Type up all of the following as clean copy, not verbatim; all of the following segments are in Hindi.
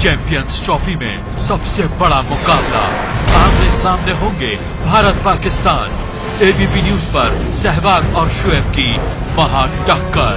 चैंपियंस ट्रॉफी में सबसे बड़ा मुकाबला, आमने सामने होंगे भारत पाकिस्तान। एबीपी न्यूज पर सहवाग और शुएब की महा टक्कर।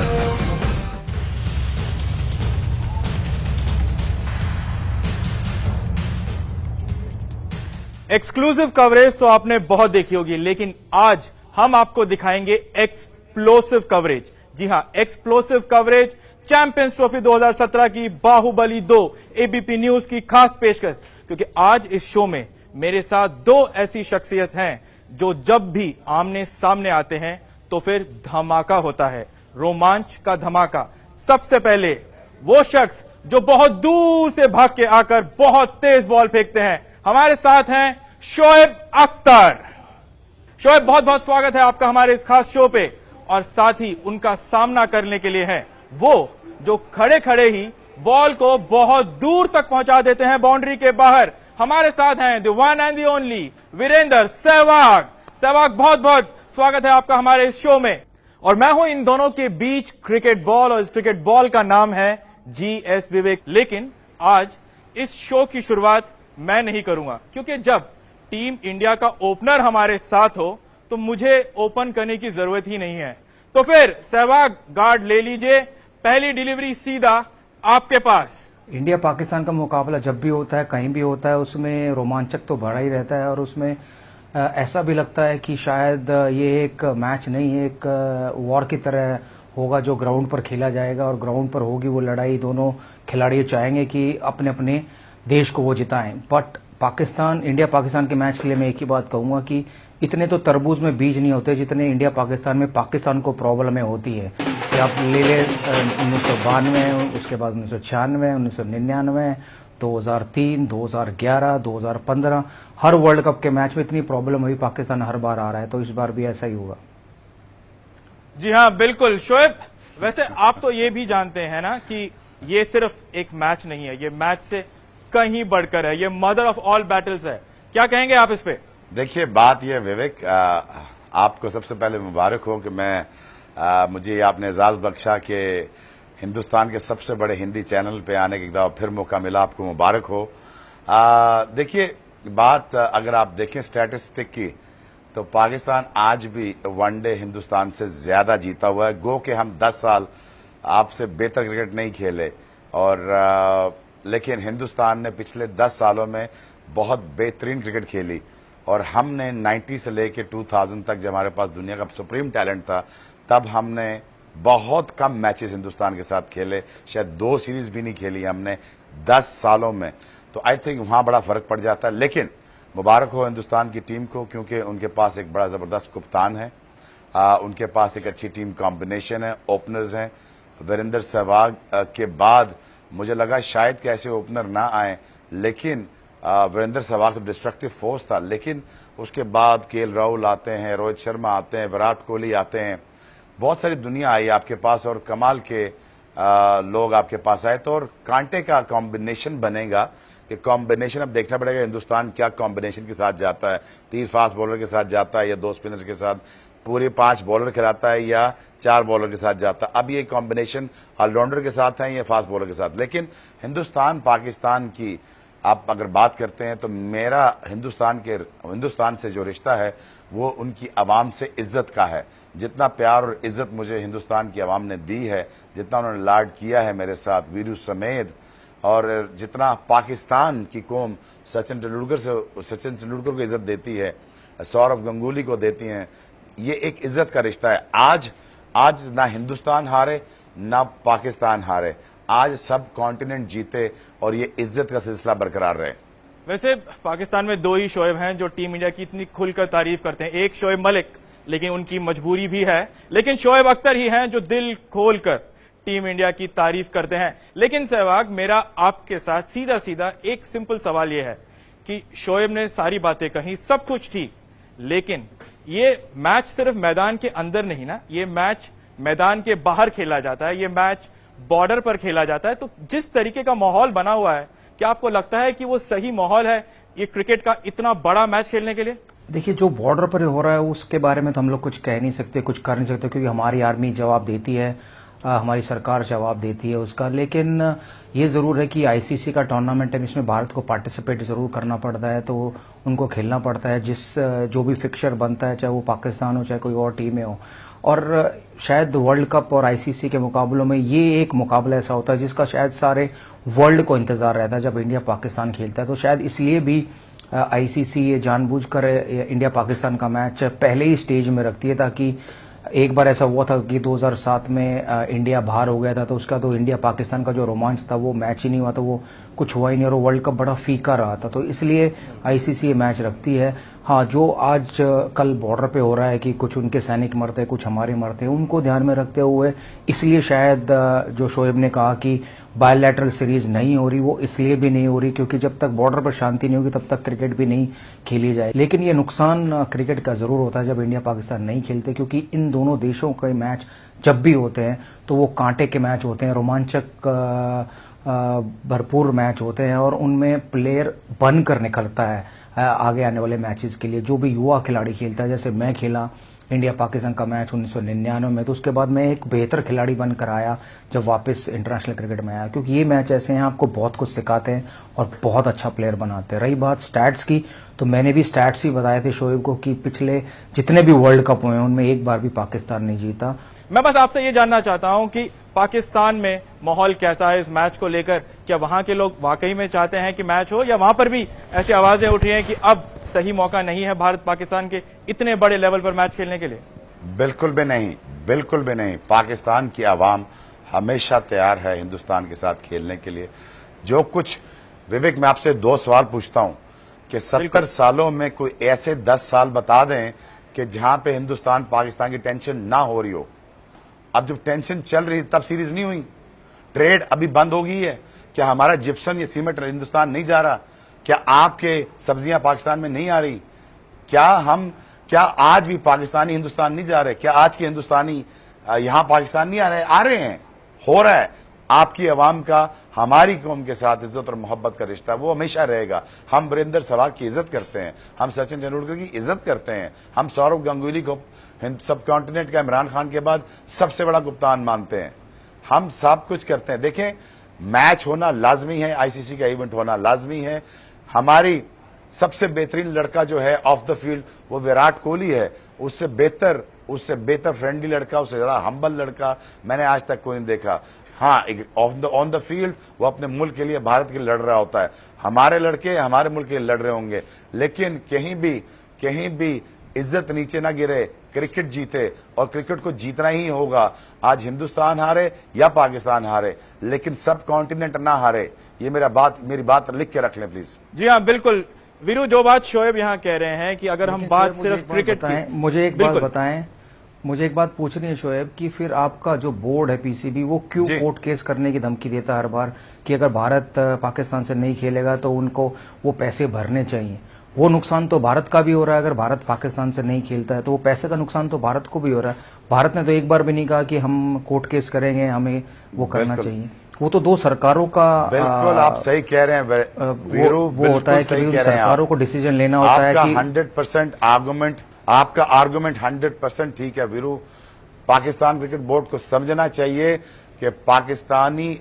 एक्सक्लूसिव कवरेज तो आपने बहुत देखी होगी, लेकिन आज हम आपको दिखाएंगे एक्सप्लोसिव कवरेज। जी हां, एक्सप्लोसिव कवरेज चैंपियंस ट्रॉफी 2017 की बाहुबली 2 एबीपी न्यूज की खास पेशकश। क्योंकि आज इस शो में मेरे साथ दो ऐसी शख्सियत हैं जो जब भी आमने सामने आते हैं तो फिर धमाका होता है, रोमांच का धमाका। सबसे पहले वो शख्स जो बहुत दूर से भाग के आकर बहुत तेज बॉल फेंकते हैं, हमारे साथ हैं शोएब अख्तर। शोएब, बहुत बहुत स्वागत है आपका हमारे इस खास शो पे। और साथ ही उनका सामना करने के लिए है वो जो खड़े खड़े ही बॉल को बहुत दूर तक पहुंचा देते हैं बाउंड्री के बाहर। हमारे साथ हैं the one and the only Virender Sehwag. Sehwag, बहुत बहुत स्वागत है आपका हमारे इस शो में। और मैं हूं इन दोनों के बीच क्रिकेट बॉल, और इस क्रिकेट बॉल का नाम है GS विवेक। लेकिन आज इस शो की शुरुआत मैं नहीं करूंगा, क्योंकि जब टीम इंडिया का ओपनर हमारे साथ हो तो मुझे ओपन करने की जरूरत ही नहीं है। तो फिर सहवाग, गार्ड ले लीजिए, पहली डिलीवरी सीधा आपके पास। इंडिया पाकिस्तान का मुकाबला जब भी होता है, कहीं भी होता है, उसमें रोमांचक तो बढ़ा ही रहता है। और उसमें ऐसा भी लगता है कि शायद ये एक मैच नहीं, एक वॉर की तरह होगा जो ग्राउंड पर खेला जाएगा। और ग्राउंड पर होगी वो लड़ाई, दोनों खिलाड़ी चाहेंगे कि अपने अपने देश को वो जिताएं। बट पाकिस्तान, इंडिया पाकिस्तान के मैच के लिए मैं एक ही बात कहूंगा कि इतने तो तरबूज में बीज नहीं होते जितने इंडिया पाकिस्तान में पाकिस्तान को प्रॉब्लमें होती है। कि आप ले ले 1992, उसके बाद 1996, 1999, 2003, 2011, 2015, हर वर्ल्ड कप के मैच में इतनी प्रॉब्लम हुई, पाकिस्तान हर बार आ रहा है, तो इस बार भी ऐसा ही होगा। जी हां, बिल्कुल। शोएब, वैसे आप तो ये भी जानते हैं ना कि ये सिर्फ एक मैच नहीं है, ये मैच से कहीं बढ़कर है, ये मदर ऑफ ऑल बैटल्स है। क्या कहेंगे आप इस पे? देखिए, बात यह विवेक, आपको सबसे पहले मुबारक हो कि मुझे आपने एजाज बख्शा कि हिंदुस्तान के सबसे बड़े हिंदी चैनल पे आने के एक दफा फिर मौका मिला, आपको मुबारक हो। देखिए, बात अगर आप देखें स्टैटिस्टिक की, तो पाकिस्तान आज भी वनडे हिंदुस्तान से ज्यादा जीता हुआ है। गो के हम 10 साल आपसे बेहतर क्रिकेट नहीं खेले, और लेकिन हिंदुस्तान ने पिछले 10 सालों में बहुत बेहतरीन क्रिकेट खेली। और हमने 90 से लेके 2000 तक, जब हमारे पास दुनिया का सुप्रीम टैलेंट था, तब हमने बहुत कम मैचेस हिंदुस्तान के साथ खेले, शायद 2 सीरीज भी नहीं खेली हमने 10 सालों में। तो आई थिंक वहां बड़ा फर्क पड़ जाता है। लेकिन मुबारक हो हिंदुस्तान की टीम को, क्योंकि उनके पास एक बड़ा जबरदस्त कप्तान है, उनके पास एक अच्छी टीम कॉम्बिनेशन है, ओपनर्स हैं। वीरेंद्र सहवाग के बाद मुझे लगा शायद कि ऐसे ओपनर ना आए, लेकिन वीरेंद्र सहवाग तो डिस्ट्रक्टिव फोर्स था। लेकिन उसके बाद केएल राहुल आते हैं, रोहित शर्मा आते हैं, विराट कोहली आते हैं, बहुत सारी दुनिया आई आपके पास, और कमाल के लोग आपके पास आए। तो और कांटे का कॉम्बिनेशन बनेगा, कि कॉम्बिनेशन अब देखना पड़ेगा हिंदुस्तान क्या कॉम्बिनेशन के साथ जाता है। 3 फास्ट बॉलर के साथ जाता है या 2 स्पिनर्स के साथ, पूरे 5 बॉलर खिलाता है या 4 बॉलर के साथ जाता है। अब ये कॉम्बिनेशन ऑलराउंडर के साथ है या फास्ट बॉलर के साथ। लेकिन हिंदुस्तान पाकिस्तान की आप अगर बात करते हैं, तो मेरा हिंदुस्तान से जो रिश्ता है वो उनकी आवाम से इज्जत का है। जितना प्यार और इज्जत मुझे हिंदुस्तान की आवाम ने दी है, जितना उन्होंने लाड किया है मेरे साथ, वीरू समेत, और जितना पाकिस्तान की कौम सचिन तेंदुलकर को इज्जत देती है, सौरव गंगुली को देती है, ये एक इज्जत का रिश्ता है। आज ना हिंदुस्तान हारे ना पाकिस्तान हारे, आज सब कॉन्टिनेंट जीते, और ये इज्जत का सिलसिला बरकरार रहे। वैसे पाकिस्तान में 2 ही शोएब हैं जो टीम इंडिया की इतनी खुलकर तारीफ करते हैं। एक शोएब मलिक, लेकिन उनकी मजबूरी भी है, लेकिन शोएब अख्तर ही हैं जो दिल खोलकर टीम इंडिया की तारीफ करते हैं। लेकिन सहवाग, मेरा आपके साथ सीधा सीधा एक सिंपल सवाल यह है कि शोएब ने सारी बातें कही, सब कुछ ठीक, लेकिन ये मैच सिर्फ मैदान के अंदर नहीं ना, ये मैच मैदान के बाहर खेला जाता है, ये मैच बॉर्डर पर खेला जाता है। तो जिस तरीके का माहौल बना हुआ है, क्या आपको लगता है कि वो सही माहौल है ये क्रिकेट का इतना बड़ा मैच खेलने के लिए? देखिए, जो बॉर्डर पर हो रहा है उसके बारे में तो हम लोग कुछ कह नहीं सकते, कुछ कर नहीं सकते, क्योंकि हमारी आर्मी जवाब देती है। हमारी सरकार जवाब देती है उसका। लेकिन ये ज़रूर है कि आईसीसी का टूर्नामेंट है, इसमें भारत को पार्टिसिपेट ज़रूर करना पड़ता है, तो उनको खेलना पड़ता है। जो भी फिक्सचर बनता है, चाहे वो पाकिस्तान हो चाहे कोई और टीमें हो। और शायद वर्ल्ड कप और आईसीसी के मुकाबलों में ये एक मुकाबला ऐसा होता है जिसका शायद सारे वर्ल्ड को इंतजार रहता है जब इंडिया पाकिस्तान खेलता है। तो शायद इसलिए भी आईसीसी ये जानबूझकर इंडिया पाकिस्तान का मैच पहले ही स्टेज में रखती है, ताकि एक बार ऐसा हुआ था कि 2007 में इंडिया बाहर हो गया था, तो उसका तो इंडिया पाकिस्तान का जो रोमांच था वो मैच ही नहीं हुआ, तो वो कुछ हुआ ही नहीं और वर्ल्ड कप बड़ा फीका रहा था। तो इसलिए आईसीसी ये मैच रखती है। हाँ, जो आज कल बॉर्डर पे हो रहा है कि कुछ उनके सैनिक मरते हैं, कुछ हमारे मरते हैं, उनको ध्यान में रखते हुए इसलिए शायद जो शोएब ने कहा कि बायलैटरल सीरीज नहीं हो रही, वो इसलिए भी नहीं हो रही क्योंकि जब तक बॉर्डर पर शांति नहीं होगी तब तक क्रिकेट भी नहीं खेली जाए। लेकिन ये नुकसान क्रिकेट का जरूर होता है जब इंडिया पाकिस्तान नहीं खेलते, क्योंकि इन दोनों देशों के मैच जब भी होते हैं तो वो कांटे के मैच होते हैं, रोमांचक भरपूर मैच होते हैं और उनमें प्लेयर बनकर निकलता है आगे आने वाले मैचेस के लिए। जो भी युवा खिलाड़ी खेलता है, जैसे मैं खेला इंडिया पाकिस्तान का मैच 1999 में, तो उसके बाद मैं एक बेहतर खिलाड़ी बनकर आया जब वापस इंटरनेशनल क्रिकेट में आया, क्योंकि ये मैच ऐसे हैं आपको बहुत कुछ सिखाते हैं और बहुत अच्छा प्लेयर बनाते हैं। रही बात स्टैट्स की, तो मैंने भी स्टैट्स ही बताए थे शोएब को कि पिछले जितने भी वर्ल्ड कप हुए हैं उनमें एक बार भी पाकिस्तान नहीं जीता। मैं बस आपसे ये जानना चाहता हूं कि पाकिस्तान में माहौल कैसा है इस मैच को लेकर? क्या वहां के लोग वाकई में चाहते हैं कि मैच हो, या वहां पर भी ऐसी आवाजें उठ रही हैं कि अब सही मौका नहीं है भारत पाकिस्तान के इतने बड़े लेवल पर मैच खेलने के लिए? बिल्कुल भी नहीं, बिल्कुल भी नहीं। पाकिस्तान की आवाम हमेशा तैयार है हिंदुस्तान के साथ खेलने के लिए। जो कुछ विवेक, मैं आपसे 2 सवाल पूछता हूं कि 70 सालों में कोई ऐसे 10 साल बता दें कि जहां पे हिंदुस्तान पाकिस्तान की टेंशन ना हो रही हो। अब जब टेंशन चल रही तब सीरीज नहीं हुई, ट्रेड अभी बंद हो गई है। क्या हमारा जिप्सम या सीमेंट हिंदुस्तान नहीं जा रहा? क्या आपके सब्जियां पाकिस्तान में नहीं आ रही? क्या आज भी पाकिस्तानी हिंदुस्तान नहीं जा रहे? क्या आज के हिंदुस्तानी यहां पाकिस्तान नहीं आ रहे? आ रहे हैं, हो रहा है। आपकी आवाम का हमारी कौम के साथ इज्जत और मोहब्बत का रिश्ता वो हमेशा रहेगा। हम वीरेंद्र सहवाग की इज्जत करते हैं, हम सचिन तेंदुलकर की इज्जत करते हैं, हम सौरव गांगुली को सब कॉन्टिनेंट का इमरान खान के बाद सबसे बड़ा कप्तान मानते हैं। हम सब कुछ करते हैं। देखें, मैच होना लाजमी है, आईसीसी का इवेंट होना लाजमी है। हमारी सबसे बेहतरीन लड़का जो है ऑफ द फील्ड वो विराट कोहली है। उससे बेहतर फ्रेंडली लड़का, उससे ज्यादा हम्बल लड़का मैंने आज तक कोई नहीं देखा। हाँ, ऑन द फील्ड वो अपने मुल्क के लिए, भारत के लिए लड़ रहा होता है। हमारे लड़के हमारे मुल्क के लिए लड़ रहे होंगे, लेकिन कहीं भी इज्जत नीचे ना गिरे, क्रिकेट जीते और क्रिकेट को जीतना ही होगा। आज हिंदुस्तान हारे या पाकिस्तान हारे, लेकिन सब कॉन्टिनेंट ना हारे। ये मेरी बात लिख के रख लें प्लीज। जी हाँ, बिल्कुल। वीरू, जो बात शोएब यहाँ कह रहे हैं कि अगर हम बात सिर्फ क्रिकेट की, मुझे एक बात बताएं, मुझे एक बात पूछनी है शोएब कि फिर आपका जो बोर्ड है पीसीबी, वो क्यों कोर्ट केस करने की धमकी देता है हर बार कि अगर भारत पाकिस्तान से नहीं खेलेगा तो उनको वो पैसे भरने चाहिए? वो नुकसान तो भारत का भी हो रहा है। अगर भारत पाकिस्तान से नहीं खेलता है तो वो पैसे का नुकसान तो भारत को भी हो रहा है। भारत ने तो एक बार भी नहीं कहा कि हम कोर्ट केस करेंगे, हमें वो करना चाहिए। वो तो 2 सरकारों का, बिल्कुल आप सही कह रहे हैं वीरू, वो होता है कि सरकारों को डिसीजन लेना होता है कि 100% आपका आर्गुमेंट 100% ठीक है वीरू। पाकिस्तान क्रिकेट बोर्ड को समझना चाहिए कि पाकिस्तानी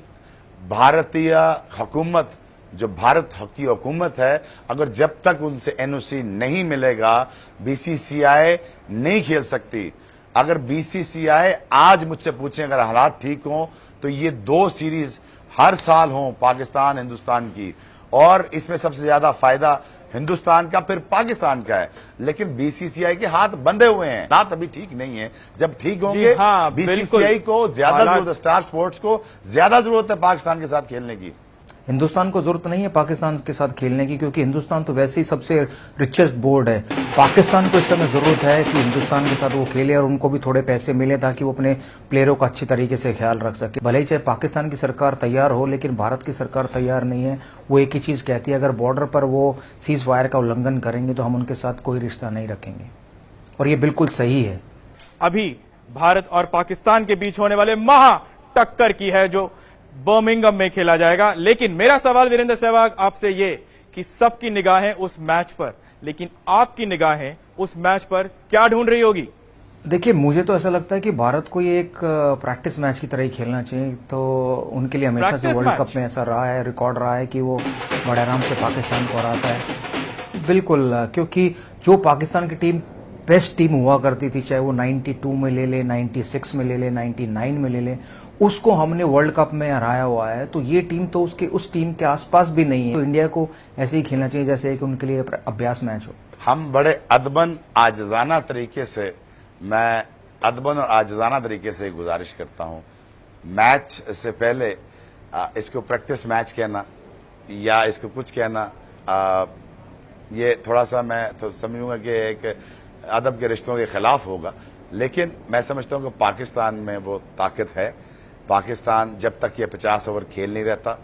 भारतीय हुकूमत, जो भारत की हुकूमत है, अगर जब तक उनसे एनओसी नहीं मिलेगा बीसीसीआई नहीं खेल सकती। अगर बीसीसीआई आज मुझसे पूछें, अगर हालात ठीक हों तो ये 2 सीरीज हर साल हों पाकिस्तान हिंदुस्तान की, और इसमें सबसे ज्यादा फायदा हिंदुस्तान का फिर पाकिस्तान का है। लेकिन बीसीसीआई के हाथ बंधे हुए हैं, हाथ अभी ठीक नहीं है। जब ठीक होंगे, हाँ, बीसीसीआई को ज्यादा जरूरत है, स्टार स्पोर्ट्स को ज्यादा जरूरत है पाकिस्तान के साथ खेलने की। हिंदुस्तान को जरूरत नहीं है पाकिस्तान के साथ खेलने की, क्योंकि हिंदुस्तान तो वैसे ही सबसे रिचेस्ट बोर्ड है। पाकिस्तान को इस समय जरूरत है कि हिंदुस्तान के साथ वो खेले और उनको भी थोड़े पैसे मिले ताकि वो अपने प्लेयरों का अच्छी तरीके से ख्याल रख सके। भले ही चाहे पाकिस्तान की सरकार तैयार हो, लेकिन भारत की सरकार तैयार नहीं है। वो एक ही चीज कहती है, अगर बॉर्डर पर वो सीज फायर का उल्लंघन करेंगे तो हम उनके साथ कोई रिश्ता नहीं रखेंगे, और ये बिल्कुल सही है। अभी भारत और पाकिस्तान के बीच होने वाले महा टक्कर की है जो बर्मिंघम में खेला जाएगा। लेकिन मेरा सवाल वीरेंद्र सहवाग आपसे ये कि सबकी निगाहें उस मैच पर, लेकिन आपकी निगाहें उस मैच पर क्या ढूंढ रही होगी? देखिए, मुझे तो ऐसा लगता है कि भारत को ये एक प्रैक्टिस मैच की तरह ही खेलना चाहिए। तो उनके लिए हमेशा से प्रैक्टिस वर्ल्ड मैच? कप में ऐसा रहा है, रिकॉर्ड रहा है कि वो बड़े आराम से पाकिस्तान को हराता है। बिल्कुल, क्योंकि जो पाकिस्तान की टीम बेस्ट टीम हुआ करती थी, चाहे वो 92 में ले ले, 96 में ले ले, 99 में ले ले, उसको हमने वर्ल्ड कप में हराया हुआ है। तो ये टीम तो उस टीम के आसपास भी नहीं है। तो इंडिया को ऐसे ही खेलना चाहिए जैसे कि उनके लिए अभ्यास मैच हो। हम बड़े अदबन आजिजाना तरीके से, मैं अदबन और आजिजाना तरीके से गुजारिश करता हूं, मैच से पहले इसको प्रैक्टिस मैच कहना या इसको कुछ कहना, ये थोड़ा सा मैं तो समझूंगा कि एक अदब के रिश्तों के खिलाफ होगा। लेकिन मैं समझता हूं कि पाकिस्तान में वो ताकत है। पाकिस्तान जब तक ये 50 ओवर खेल नहीं रहता,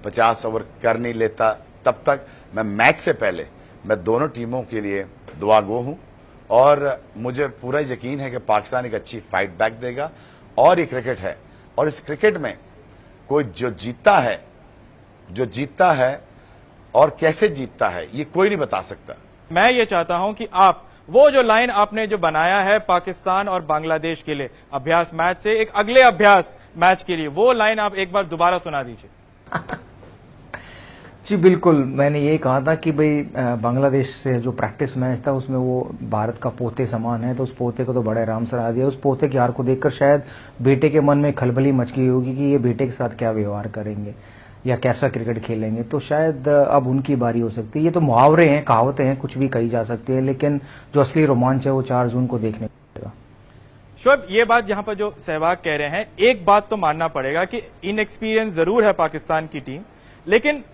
50 ओवर कर नहीं लेता, तब तक मैं मैच से पहले मैं दोनों टीमों के लिए दुआगो हूं और मुझे पूरा यकीन है कि पाकिस्तान एक अच्छी फाइट बैक देगा। और ये क्रिकेट है, और इस क्रिकेट में कोई जो जीतता है और कैसे जीतता है ये कोई नहीं बता सकता। मैं ये चाहता हूं कि आप वो जो लाइन आपने जो बनाया है पाकिस्तान और बांग्लादेश के लिए अभ्यास मैच से एक अगले अभ्यास मैच के लिए, वो लाइन आप एक बार दोबारा सुना दीजिए। जी बिल्कुल, मैंने ये कहा था कि भाई बांग्लादेश से जो प्रैक्टिस मैच था उसमें वो भारत का पोते समान है, तो उस पोते को तो बड़े आराम से हरा दिया। उस पोते की हार को देखकर शायद बेटे के मन में खलबली मच गई होगी कि ये बेटे के साथ क्या व्यवहार करेंगे या कैसा क्रिकेट खेलेंगे। तो शायद अब उनकी बारी हो सकती है। ये तो मुहावरे हैं, कहावतें हैं, कुछ भी कही जा सकती है, लेकिन जो असली रोमांच है वो 4 जून को देखने को मिलेगा। शोएब, ये बात जहां पर जो सहवाग कह रहे हैं, एक बात तो मानना पड़ेगा कि इनएक्सपीरियंस जरूर है पाकिस्तान की टीम, लेकिन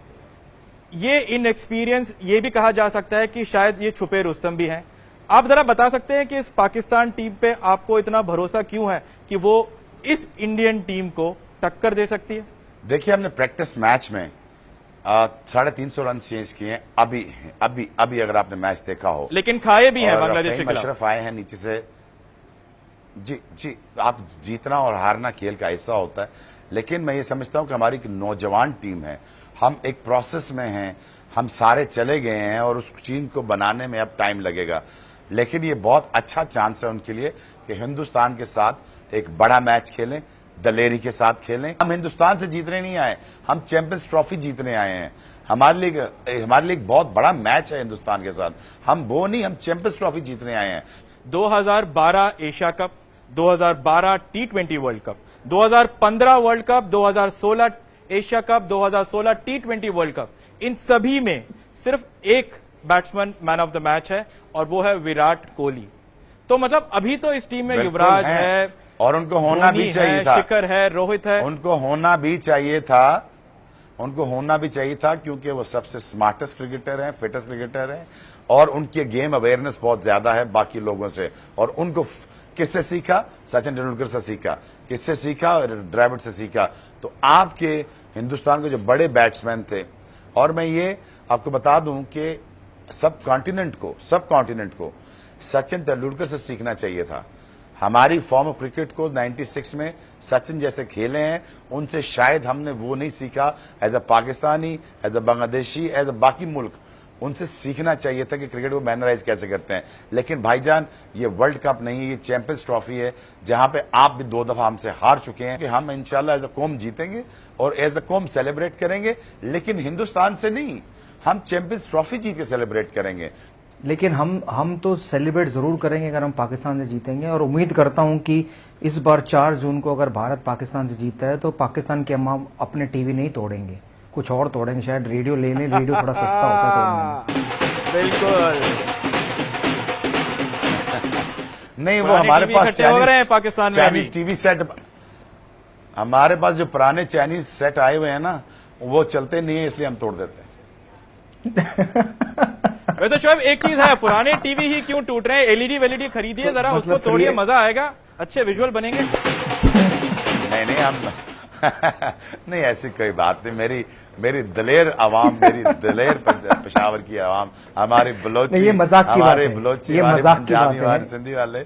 ये इनएक्सपीरियंस ये भी कहा जा सकता है कि शायद ये छुपे रुस्तम भी हैं। आप जरा बता सकते हैं कि इस पाकिस्तान टीम पे आपको इतना भरोसा क्यों है कि वो इस इंडियन टीम को टक्कर दे सकती है? देखिए, हमने प्रैक्टिस मैच में 350 रन चेंज किए हैं अभी अगर आपने मैच देखा हो, लेकिन खाए भी हैं बांग्लादेश के खिलाफ। अशरफ आए हैं नीचे से। जी, आप जीतना और हारना खेल का हिस्सा होता है, लेकिन मैं ये समझता हूं कि हमारी एक नौजवान टीम है, हम एक प्रोसेस में हैं, हम सारे चले गए हैं और उस टीम को बनाने में अब टाइम लगेगा। लेकिन ये बहुत अच्छा चांस है उनके लिए कि हिंदुस्तान के साथ एक बड़ा मैच खेलें, दलेरी के साथ खेलें। हम हिंदुस्तान से जीतने नहीं आए, हम चैंपियंस ट्रॉफी जीतने आए हैं। हमारे लिए एक बहुत बड़ा मैच है हिंदुस्तान के साथ, हम वो नहीं, हम चैंपियंस ट्रॉफी जीतने आए हैं। 2012 Asia cup, 2012 T20 world cup, 2015 world cup, 2016 Asia cup, 2016 T20 world cup, इन सभी में सिर्फ एक batsman man of the match है और वो है विराट कोहली। तो मतलब अभी तो इस टीम में युवराज है और उनको होना भी चाहिए था, शिखर है, रोहित है, उनको होना भी चाहिए था, क्योंकि वो सबसे स्मार्टेस्ट क्रिकेटर हैं, फिटेस्ट क्रिकेटर हैं और उनके गेम अवेयरनेस बहुत ज्यादा है बाकी लोगों से। और उनको किससे सीखा? सचिन तेंदुलकर से सीखा। किससे सीखा? द्रविड़ से सीखा। तो आपके हिंदुस्तान के जो बड़े बैट्समैन थे, और मैं ये आपको बता दूं कि सब कॉन्टिनेंट को सचिन तेंदुलकर से सीखना चाहिए था। हमारी फॉर्म ऑफ क्रिकेट को 96 में सचिन जैसे खेले हैं, उनसे शायद हमने वो नहीं सीखा। As a Pakistani, as a Bangladeshi, as a बाकी मुल्क, उनसे सीखना चाहिए था कि क्रिकेट को मैनराइज कैसे करते हैं। लेकिन भाईजान, ये वर्ल्ड कप नहीं है, ये चैंपियंस ट्रॉफी है, जहां पे आप भी 2 दफा हमसे हार चुके हैं। कि हम इंशाल्लाह एज अ कौम जीतेंगे और एज अ कौम सेलिब्रेट करेंगे, लेकिन हिंदुस्तान से नहीं, हम चैंपियंस ट्रॉफी जीत के सेलिब्रेट करेंगे। लेकिन हम तो सेलिब्रेट जरूर करेंगे अगर हम पाकिस्तान से जीतेंगे, और उम्मीद करता हूं कि इस बार 4 जून को अगर भारत पाकिस्तान से जीतता है तो पाकिस्तान के हम अपने टीवी नहीं तोड़ेंगे, कुछ और तोड़ेंगे, शायद रेडियो ले लें। रेडियो थोड़ा सस्ता होता है तोड़ने में। बिल्कुल नहीं, वो हमारे पास पाकिस्तान में चाइनीज टीवी सेट, हमारे पास जो पुराने चाइनीज सेट आए हुए हैं ना, वो चलते नहीं है, इसलिए हम तोड़ देते हैं। वैसे शोएब, एक चीज है, पुराने टीवी ही क्यों टूट रहे हैं? एलईडी वेलईडी खरीदिए जरा, उसको तोड़िए, मजा आएगा, अच्छे विजुअल बनेंगे। नहीं हम नहीं, ऐसी कोई बात नहीं। मेरी दलेर आवाम, मेरी दलेर पेशावर की आवाम, हमारे बलोची, हमारे बलोची, हमारे पंजाबी, हमारे सिंधी वाले,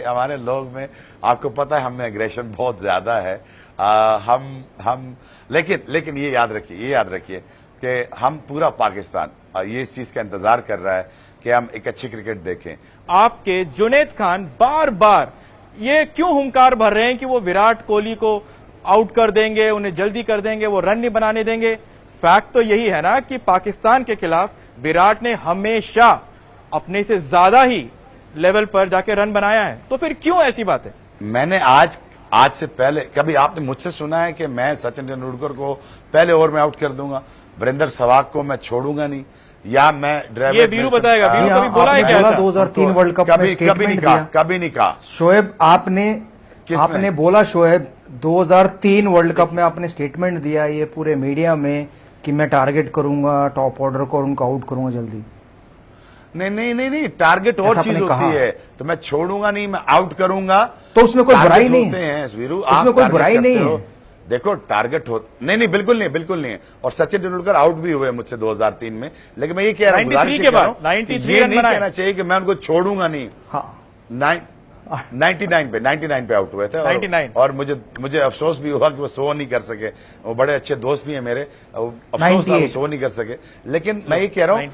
हमारे लोग में, आपको पता है, हमें एग्रेशन बहुत ज्यादा है। हम लेकिन ये याद रखिए कि हम पूरा पाकिस्तान ये इस चीज का इंतजार कर रहा है कि हम एक अच्छी क्रिकेट देखें। आपके जुनैद खान बार बार ये क्यों हुंकार भर रहे हैं कि वो विराट कोहली को आउट कर देंगे, उन्हें जल्दी कर देंगे, वो रन नहीं बनाने देंगे? फैक्ट तो यही है ना कि पाकिस्तान के खिलाफ विराट ने हमेशा अपने से ज्यादा ही लेवल पर जाके रन बनाया है, तो फिर क्यों ऐसी बात है? मैंने आज से पहले कभी आपने मुझसे सुना है कि मैं सचिन तेंदुलकर को पहले ओवर में आउट कर दूंगा, वीरेंद्र सहवाग को मैं छोड़ूंगा नहीं, या मैं ड्राइवर? ये वीरू बताएगा, वीरू कभी बोला है क्या ऐसा? 2003 वर्ल्ड कप में स्टेटमेंट दिया, कभी नहीं कहा। शोएब आपने बोला, शोएब 2003 वर्ल्ड कप में आपने स्टेटमेंट दिया ये पूरे मीडिया में कि मैं टारगेट करूंगा टॉप ऑर्डर को और उनको आउट करूंगा जल्दी। नहीं, टारगेट और चीज होती है, तो मैं छोड़ूंगा नहीं, मैं आउट करूंगा, तो उसमें कोई बुराई नहीं है वीरू, उसमें कोई बुराई नहीं है। देखो टारगेट हो, नहीं बिल्कुल नहीं है। और सचिन तेंदुलकर आउट भी हुए मुझसे 2003 में, लेकिन मैं ये कह रहा हूं, ये नहीं कहना चाहिए कि मैं उनको छोड़ूंगा नहीं। हाँ 99 पे आउट हुए थे 99। और मुझे अफसोस भी हुआ कि वो सो नहीं कर सके, वो बड़े अच्छे दोस्त भी हैं मेरे, अफसोस था वो सो नहीं कर सके। लेकिन मैं ये कह रहा हूँ,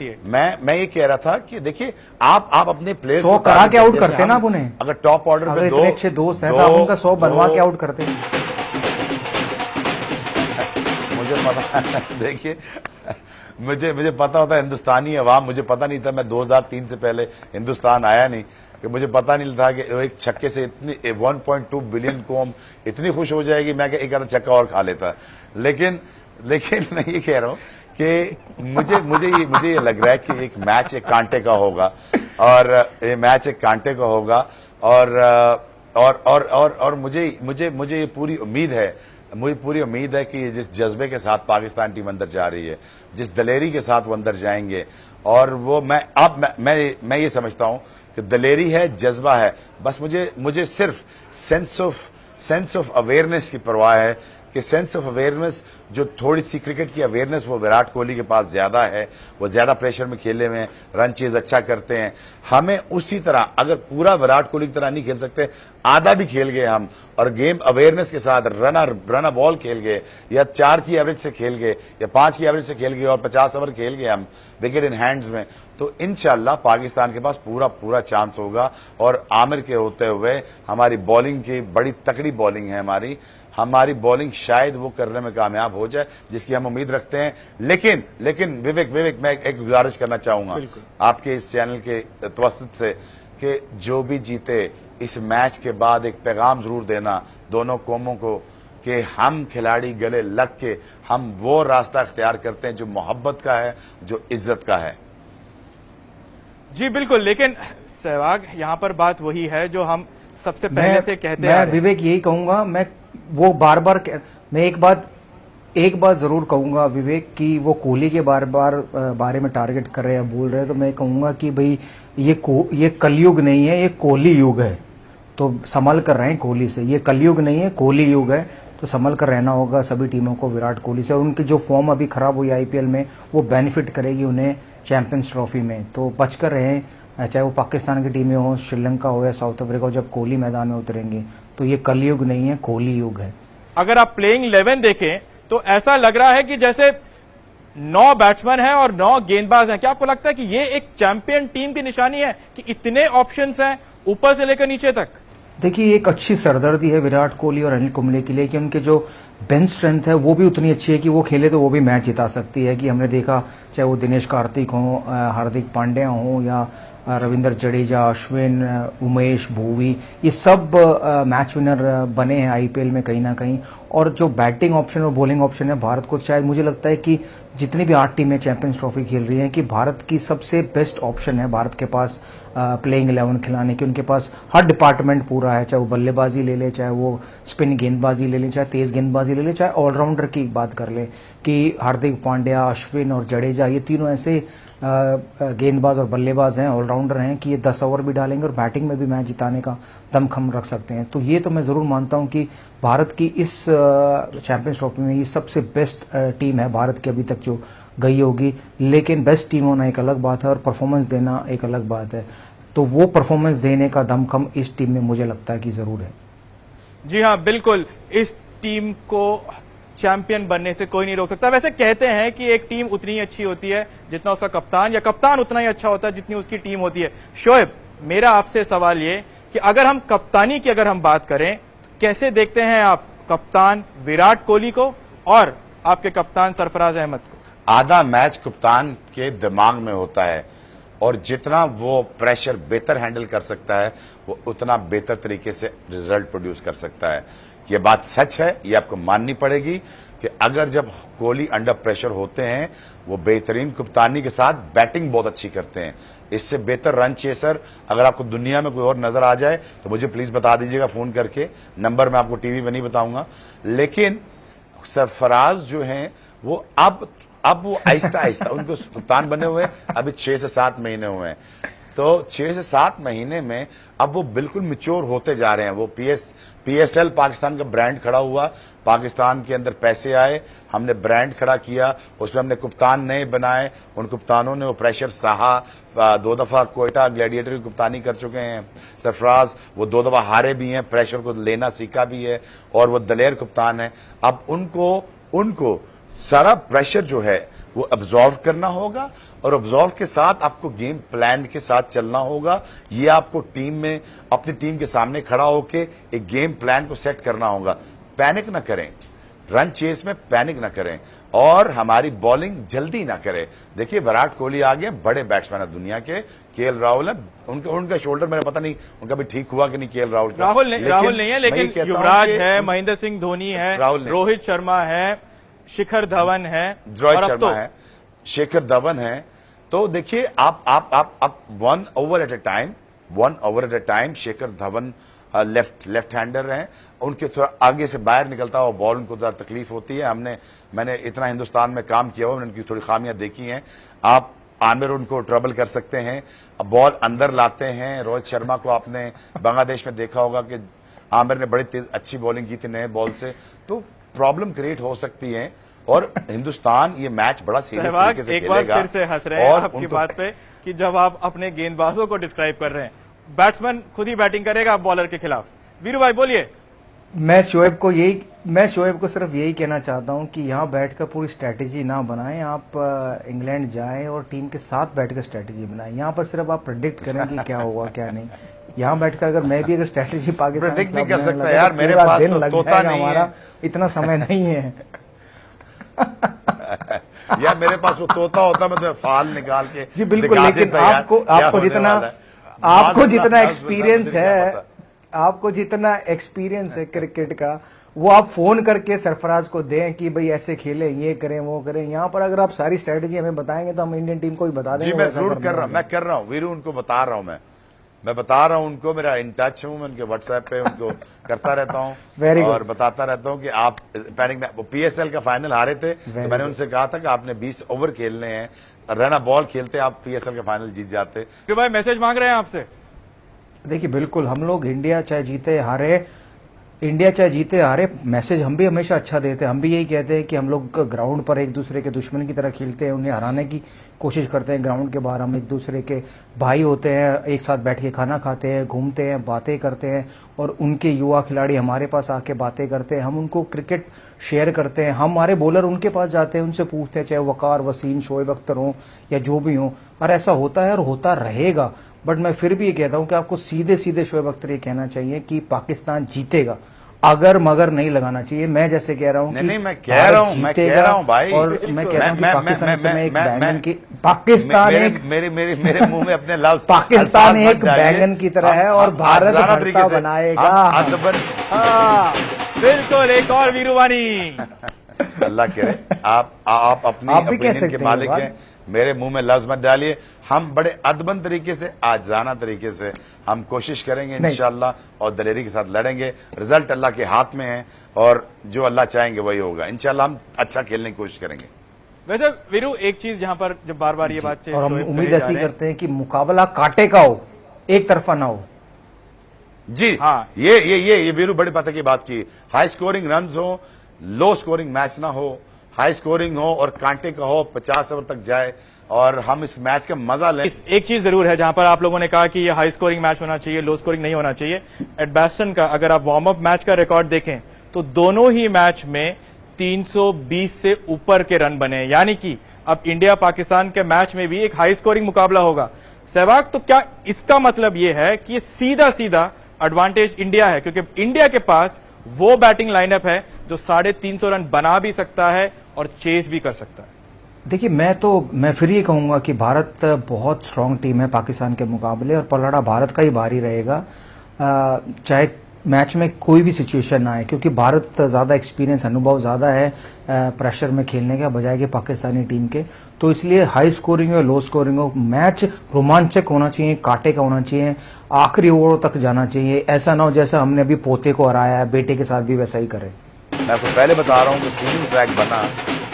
मैं ये कह रहा था कि देखिए आप अपने प्लेयर्स 100 करा के आउट करते ना आप उन्हें, अगर टॉप ऑर्डर पे इतने अच्छे दोस्त हैं तो आप उनका 100 बनवा के आउट करते हैं। मुझे पता देखिए मुझे पता होता है हिंदुस्तानी अवाम, मुझे पता नहीं था, मैं 2003 से पहले हिंदुस्तान आया नहीं, कि मुझे पता नहीं था कि एक छक्के से इतनी 1.2 बिलियन कौम इतनी खुश हो जाएगी, मैं एक आधा छक्का और खा लेता। लेकिन मैं ये कह रहा हूं कि मुझे ये लग रहा है कि एक मैच एक कांटे का होगा, और ये मैच एक कांटे का होगा, और मुझे ये पूरी उम्मीद है, मुझे पूरी उम्मीद है कि जिस जज्बे के साथ पाकिस्तान टीम अंदर जा रही है, जिस दलेरी के साथ वो अंदर जाएंगे, और वो मैं ये समझता हूं कि दलेरी है, जज्बा है, बस मुझे सिर्फ सेंस ऑफ अवेयरनेस की परवाह है कि सेंस ऑफ अवेयरनेस, जो थोड़ी सी क्रिकेट की अवेयरनेस वो विराट कोहली के पास ज्यादा है, वो ज्यादा प्रेशर में खेले हुए हैं, रन चेज अच्छा करते हैं। हमें उसी तरह, अगर पूरा विराट कोहली की तरह नहीं खेल सकते, आधा भी खेल गए हम, और गेम अवेयरनेस के साथ रन बॉल खेल गए, या 4 की एवरेज से खेल गए, या 5 की एवरेज से खेल गए, और 50 ओवर खेल गए हम विकेट इन हैंड्स में, तो इंशाल्लाह पाकिस्तान के पास पूरा चांस होगा। और आमिर के होते हुए हमारी बॉलिंग की बड़ी तकड़ी बॉलिंग है, हमारी बॉलिंग शायद वो करने में कामयाब हो जाए, जिसकी हम उम्मीद रखते हैं। लेकिन विवेक मैं एक गुजारिश करना चाहूंगा आपके इस चैनल के तवस्सुत से, कि जो भी जीते इस मैच के बाद एक पैगाम जरूर देना दोनों कौमों को, कि हम खिलाड़ी गले लग के हम वो रास्ता इख्तियार करते हैं जो मोहब्बत का है, जो इज्जत का है। जी बिल्कुल, लेकिन सहवाग यहां पर बात वही है जो हम सबसे पहले से कहते हैं। मैं विवेक यही कहूंगा, मैं वो मैं एक बात जरूर कहूंगा विवेक, कि वो कोहली के बारे में टारगेट कर रहे हैं, बोल रहे हैं, तो मैं कहूंगा कि भाई ये कलयुग नहीं है, ये कोहली युग है, तो संभल कर रहे हैं कोहली से। ये कलयुग नहीं है, कोहली युग है, तो संभल कर रहना होगा सभी टीमों को विराट कोहली से। और उनकी जो फॉर्म अभी खराब हुई आईपीएल में, वो बेनिफिट करेगी उन्हें चैंपियंस ट्रॉफी में, तो बचकर रहें, चाहे वो पाकिस्तान की टीमें हो, श्रीलंका हो या साउथ अफ्रीका हो, जब कोहली मैदान में उतरेंगे, तो ये कलयुग नहीं है, कोहली युग है। अगर आप प्लेइंग 11 देखें तो ऐसा लग रहा है कि जैसे 9 बैट्समैन हैं और 9 गेंदबाज हैं। क्या आपको लगता है कि ये एक चैंपियन टीम की निशानी है कि इतने ऑप्शंस हैं ऊपर से लेकर नीचे तक? देखिए, एक अच्छी सरदर्दी है विराट कोहली और अनिल कुंबले के लिए कि उनके जो बेंच स्ट्रेंथ है वो भी उतनी अच्छी है कि वो खेले तो वो भी मैच जिता सकती है। कि हमने देखा, चाहे वो दिनेश कार्तिक हो, हार्दिक पांड्या हो, या रविंद्र जडेजा, अश्विन, उमेश, भुवी, ये सब मैच विनर बने हैं आईपीएल में कहीं ना कहीं। और जो बैटिंग ऑप्शन और बॉलिंग ऑप्शन है भारत को, शायद मुझे लगता है कि जितनी भी 8 टीमें चैंपियंस ट्रॉफी खेल रही हैं, कि भारत की सबसे बेस्ट ऑप्शन है भारत के पास प्लेइंग 11 खिलाने की। उनके पास हर डिपार्टमेंट पूरा है, चाहे वो बल्लेबाजी ले ले, चाहे वो स्पिन गेंदबाजी ले ले, चाहे तेज गेंदबाजी ले ले, चाहे ऑलराउंडर की बात कर ले, कि हार्दिक पांड्या, अश्विन और जडेजा, ये तीनों ऐसे गेंदबाज और बल्लेबाज हैं, ऑलराउंडर हैं, कि ये 10 ओवर भी डालेंगे और बैटिंग में भी मैच जिताने का दमखम रख सकते हैं। तो ये तो मैं जरूर मानता हूं कि भारत की इस चैंपियंस ट्रॉफी में ये सबसे बेस्ट टीम है भारत की अभी तक जो गई होगी। लेकिन बेस्ट टीम होना एक अलग बात है और परफॉर्मेंस देना एक अलग बात है, तो वो परफॉर्मेंस देने का दमखम इस टीम में मुझे लगता है कि जरूर है। जी हाँ, बिल्कुल, इस टीम को चैंपियन बनने से कोई नहीं रोक सकता। वैसे कहते हैं कि एक टीम उतनी ही अच्छी होती है जितना उसका कप्तान, या कप्तान उतना ही अच्छा होता है जितनी उसकी टीम होती है। शोएब, मेरा आपसे सवाल ये कि अगर हम कप्तानी की अगर हम बात करें, कैसे देखते हैं आप कप्तान विराट कोहली को और आपके कप्तान सरफराज अहमद को? आधा मैच कप्तान के दिमाग में होता है और जितना वो प्रेशर बेहतर हैंडल कर सकता है वो उतना बेहतर तरीके से रिजल्ट प्रोड्यूस कर सकता है। ये बात सच है, ये आपको माननी पड़ेगी कि अगर जब कोहली अंडर प्रेशर होते हैं वो बेहतरीन कप्तानी के साथ बैटिंग बहुत अच्छी करते हैं। इससे बेहतर रन चेसर अगर आपको दुनिया में कोई और नजर आ जाए तो मुझे प्लीज बता दीजिएगा फोन करके, नंबर मैं आपको टीवी में नहीं बताऊंगा। लेकिन सरफराज जो हैं वो अब वो आहिस्ता आहिस्ता उनको कप्तान बने हुए अभी 6 से 7 महीने हुए हैं, तो 6 से 7 महीने में अब वो बिल्कुल मैच्योर होते जा रहे हैं। वो PSL पाकिस्तान का ब्रांड खड़ा हुआ, पाकिस्तान के अंदर पैसे आए, हमने ब्रांड खड़ा किया, उसमें हमने कप्तान नए बनाए, उन कप्तानों ने वो प्रेशर सहा। 2 दफा कोयटा ग्लैडिएटर की कप्तानी कर चुके हैं सरफराज, वो 2 दफा हारे भी हैं, प्रेशर को लेना सीखा भी है और वो दलेर कप्तान है। अब उनको सारा प्रेशर जो है वो अब्जॉर्व करना होगा और अब्जॉर्व के साथ आपको गेम प्लान के साथ चलना होगा। ये आपको टीम में अपनी टीम के सामने खड़ा होके एक गेम प्लान को सेट करना होगा। पैनिक ना करें, रन चेस में पैनिक ना करें और हमारी बॉलिंग जल्दी ना करें। देखिए विराट कोहली आ गए, बड़े बैट्समैन है दुनिया के, KL राहुल है, उनका शोल्डर मेरा पता नहीं उनका भी ठीक हुआ कि नहीं KL राहुल का। राहुल नहीं है, लेकिन युवराज है, महेंद्र सिंह धोनी है, रोहित शर्मा है, शिखर धवन है, शेखर धवन है। तो देखिए आप 1 over at a time Shikhar Dhawan left hander हैं, उनके थोड़ा आगे से बाहर निकलता हुआ बॉल उनको ज्यादा तकलीफ होती है। मैंने इतना हिंदुस्तान में काम किया हुआ, मैंने उनकी थोड़ी खामियां देखी हैं। आप आमिर उनको ट्रबल कर सकते हैं, बॉल अंदर लाते हैं। रोहित शर्मा को आपने बांग्लादेश में देखा होगा कि आमिर ने बड़ी तेज अच्छी बॉलिंग की थी नए बॉल से, तो प्रॉब्लम क्रिएट हो सकती है और हिंदुस्तान ये मैच बड़ा सीरियस तरीके से खेलेगा। एक बार फिर से हंस रहे हैं आपकी बात पे कि जब आप अपने गेंदबाजों को डिस्क्राइब कर रहे हैं, बैट्समैन खुद ही बैटिंग करेगा बॉलर के खिलाफ। वीरू भाई बोलिए। मैं शोएब को सिर्फ यही कहना चाहता हूं कि यहाँ बैठकर पूरी स्ट्रेटेजी ना बनाएं। आप इंग्लैंड जाएं और टीम के साथ बैठकर स्ट्रेटेजी बनाएं। यहाँ पर सिर्फ आप प्रेडिक्ट करें कि क्या होगा क्या नहीं। यहाँ बैठकर अगर स्ट्रेटेजी पाकिस्तान प्रेडिक्ट नहीं कर सकता यार, मेरे पास तो तोता नहीं है, इतना समय नहीं है। यार मेरे पास वो तोता होता मैं तो फाल निकाल के जी बिल्कुल, लेकिन आपको जितना एक्सपीरियंस है क्रिकेट का, वो आप फोन करके सरफराज को दें कि भाई ऐसे खेले, ये करें वो करें। यहाँ पर अगर आप सारी स्ट्रेटेजी हमें बताएंगे तो हम इंडियन टीम को भी बता देंगे। जी मैं जरूर कर रहा हूँ वीरू, उनको बता रहा हूँ, मैं बता रहा हूँ उनको, मेरा इन टच हूँ, मैं उनके व्हाट्सएप पे उनको करता रहता हूँ और बताता रहता हूँ कि आप पैनिक ना। वो PSL का फाइनल हारे थे तो मैंने उनसे कहा था कि आपने 20 ओवर खेलने हैं, रन बॉल खेलते आप PSL का फाइनल जीत जाते। भाई मैसेज मांग रहे हैं आपसे। देखिए बिल्कुल, हम लोग इंडिया चाहे जीते हारे मैसेज हम भी हमेशा अच्छा देते हैं। हम भी यही कहते हैं कि हम लोग ग्राउंड पर एक दूसरे के दुश्मन की तरह खेलते हैं, उन्हें हराने की कोशिश करते हैं। ग्राउंड के बाहर हम एक दूसरे के भाई होते हैं, एक साथ बैठ के खाना खाते हैं, घूमते हैं, बातें करते हैं और उनके युवा खिलाड़ी हमारे पास आके बातें करते हैं। हम उनको क्रिकेट शेयर करते हैं, हमारे बॉलर उनके पास जाते हैं, उनसे पूछते हैं, चाहे वकार, वसीम, शोएब अख्तर हो या जो भी हो। और ऐसा होता है और होता रहेगा। बट मैं फिर भी ये कहता हूं कि आपको सीधे सीधे शोएब अख्तर ये कहना चाहिए कि पाकिस्तान जीतेगा, अगर मगर नहीं लगाना चाहिए। मैं जैसे कह रहा हूं कि नहीं, मैं कह रहा हूं भाई, और मैं कह रहा हूं कि पाकिस्तान से मैं एक बैंगन की पाकिस्तान एक मेरे मुंह में अपने लफ्ज पाकिस्तान एक बैंगन की तरह है और भारत भरता बनाएगा। बिल्कुल, एक और वीरूवानी। अल्लाह करे आप अपनी ओपिनियन के मालिक हैं, मेरे मुंह में लफ्ज मत डालिए। हम बड़े अदबन तरीके से, आजाना तरीके से हम कोशिश करेंगे इंशाल्लाह और दलेरी के साथ लड़ेंगे। रिजल्ट अल्लाह के हाथ में है और जो अल्लाह चाहेंगे वही होगा। इंशाल्लाह हम अच्छा खेलने की कोशिश करेंगे। वैसे वीरू एक चीज यहाँ पर जब बार बार ये बात और हम उम्मीद ऐसी करते हैं कि मुकाबला कांटे का हो, एक तरफा ना हो। जी हाँ, ये वीरू बड़ी बात की बात की। हाई स्कोरिंग रन हो, लो स्कोरिंग मैच ना हो, हाई स्कोरिंग हो और कांटे का हो, 50 ओवर तक जाए और हम इस मैच का मजा लें। एक चीज जरूर है जहां पर आप लोगों ने कहा कि ये हाई स्कोरिंग मैच होना चाहिए, लो स्कोरिंग नहीं होना चाहिए। एडबास्टन का अगर आप वार्म अप मैच का रिकॉर्ड देखें तो दोनों ही मैच में 320 से ऊपर के रन बने, यानी कि अब इंडिया पाकिस्तान के मैच में भी एक हाई स्कोरिंग मुकाबला होगा। सहवाग, तो क्या इसका मतलब यह है कि ये सीधा सीधा एडवांटेज इंडिया है, क्योंकि इंडिया के पास वो बैटिंग लाइनअप है जो 350 रन बना भी सकता है और चेस भी कर सकता है? देखिए, मैं फिर ये कहूंगा कि भारत बहुत स्ट्रांग टीम है पाकिस्तान के मुकाबले, और पलड़ा भारत का ही भारी रहेगा, चाहे मैच में कोई भी सिचुएशन आए, क्योंकि भारत ज्यादा एक्सपीरियंस, अनुभव ज्यादा है प्रेशर में खेलने का बजाय कि पाकिस्तानी टीम के। तो इसलिए हाई स्कोरिंग हो लो स्कोरिंग हो, मैच रोमांचक होना चाहिए, कांटे का होना चाहिए, आखिरी ओवर तक जाना चाहिए। ऐसा ना हो जैसा हमने अभी पोते को हराया है, बेटे के साथ भी वैसा ही करें। मैं आपको पहले बता रहा हूं कि सीमिंग ट्रैक बना,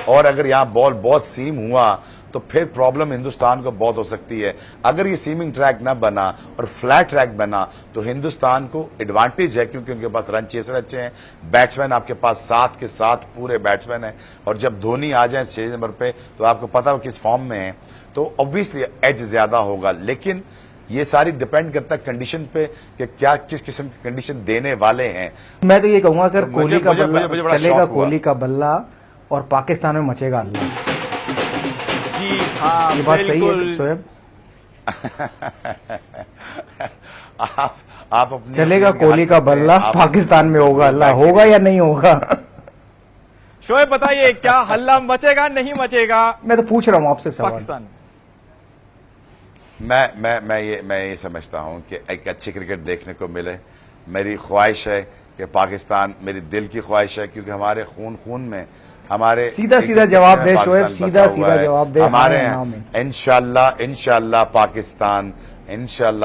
और अगर यहां बॉल बहुत सीम हुआ तो फिर प्रॉब्लम हिंदुस्तान को बहुत हो सकती है। अगर ये सीमिंग ट्रैक ना बना और फ्लैट ट्रैक बना तो हिंदुस्तान को एडवांटेज है, क्योंकि उनके पास रन चेसर अच्छे हैं, बैट्समैन आपके पास 7 के 7 पूरे बैट्समैन हैं, और जब धोनी आ जाए 6 नंबर पे तो आपको पता हो किस फॉर्म में है, तो ऑब्वियसली एज ज्यादा होगा। लेकिन ये सारी डिपेंड करता है कंडीशन पे कि क्या किस किस्म की कंडीशन देने वाले हैं। मैं तो ये कहूंगा अगर कोहली का बल्ला बड़ा चलेगा, शौक हुआ। कोहली का बल्ला, और पाकिस्तान में मचेगा अल्लाह। जी हाँ, ये बात सही है बिल्कुल। शोएब? आप अपनी चलेगा अपनी कोहली का बल्ला, पाकिस्तान पाकिस्तान में होगा अल्लाह, होगा या नहीं होगा? शोएब बताइए, क्या हल्ला मचेगा नहीं मचेगा मैं तो पूछ रहा हूं आपसे सवाल। पाकिस्तान? मैं ये समझता हूं कि एक अच्छी क्रिकेट देखने को मिले। मेरी ख्वाहिश है कि पाकिस्तान, मेरी दिल की ख्वाहिश है, क्योंकि हमारे खून में हमारे सीधा जवाब दे शोएब, सीधा जवाब दे। हमारे इंशाल्लाह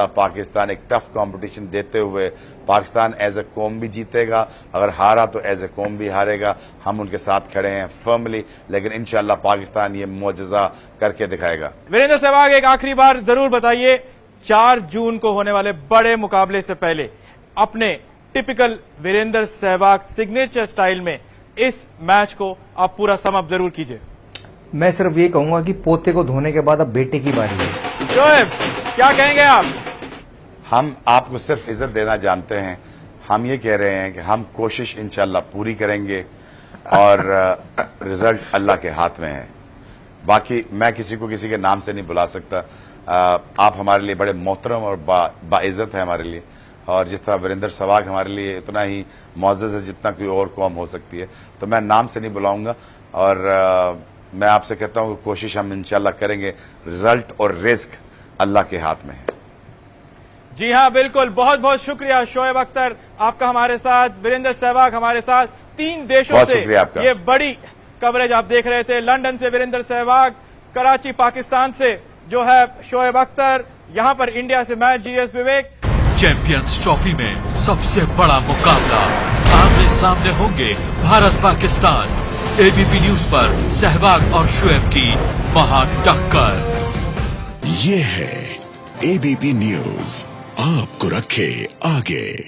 पाकिस्तान एक टफ कंपटीशन देते हुए पाकिस्तान एज ए कौम भी जीतेगा, अगर हारा तो एज ए कौम भी हारेगा। हम उनके साथ खड़े हैं फर्मली, लेकिन इंशाल्लाह पाकिस्तान ये मोजज़ा करके दिखाएगा। वीरेंद्र सहवाग, एक आखिरी बार जरूर बताइए, 4 जून को होने वाले बड़े मुकाबले से पहले अपने typical Virender Sehwag signature style में इस मैच को आप पूरा सम अप जरूर कीजिए। मैं सिर्फ ये कहूंगा कि पोते को धोने के बाद अब बेटे की बारी है। शोएब, क्या कहेंगे आप? हम आपको सिर्फ इज्जत देना जानते हैं। हम ये कह रहे हैं कि हम कोशिश इंशाल्लाह पूरी करेंगे, और रिजल्ट अल्लाह के हाथ में है। बाकी मैं किसी को किसी के नाम से नहीं बुला सकता। आप हमारे लिए बड़े मोहतरम और बाइज्जत है हमारे लिए, और जिस तरह वीरेंद्र सहवाग हमारे लिए इतना ही मुअज़्ज़ज़ है जितना कोई और कौम हो सकती है, तो मैं नाम से नहीं बुलाऊंगा। और मैं आपसे कहता हूं कि कोशिश हम इंशाल्लाह करेंगे। रिजल्ट और रिस्क अल्लाह के हाथ में है। जी हाँ, बिल्कुल। बहुत बहुत शुक्रिया शोएब अख्तर, आपका हमारे साथ, वीरेंद्र सहवाग हमारे साथ, 3 देशों बहुत से शुक्रिया आपका। ये बड़ी कवरेज आप देख रहे थे। लंदन से वीरेंद्र सहवाग, कराची पाकिस्तान से जो है शोएब अख्तर, यहां पर इंडिया से मैं GS विवेक। चैंपियंस ट्रॉफी में सबसे बड़ा मुकाबला, आमने सामने होंगे भारत पाकिस्तान। ABP न्यूज पर सहवाग और शोएब की महाटक्कर। ये है ABP न्यूज, आपको रखे आगे।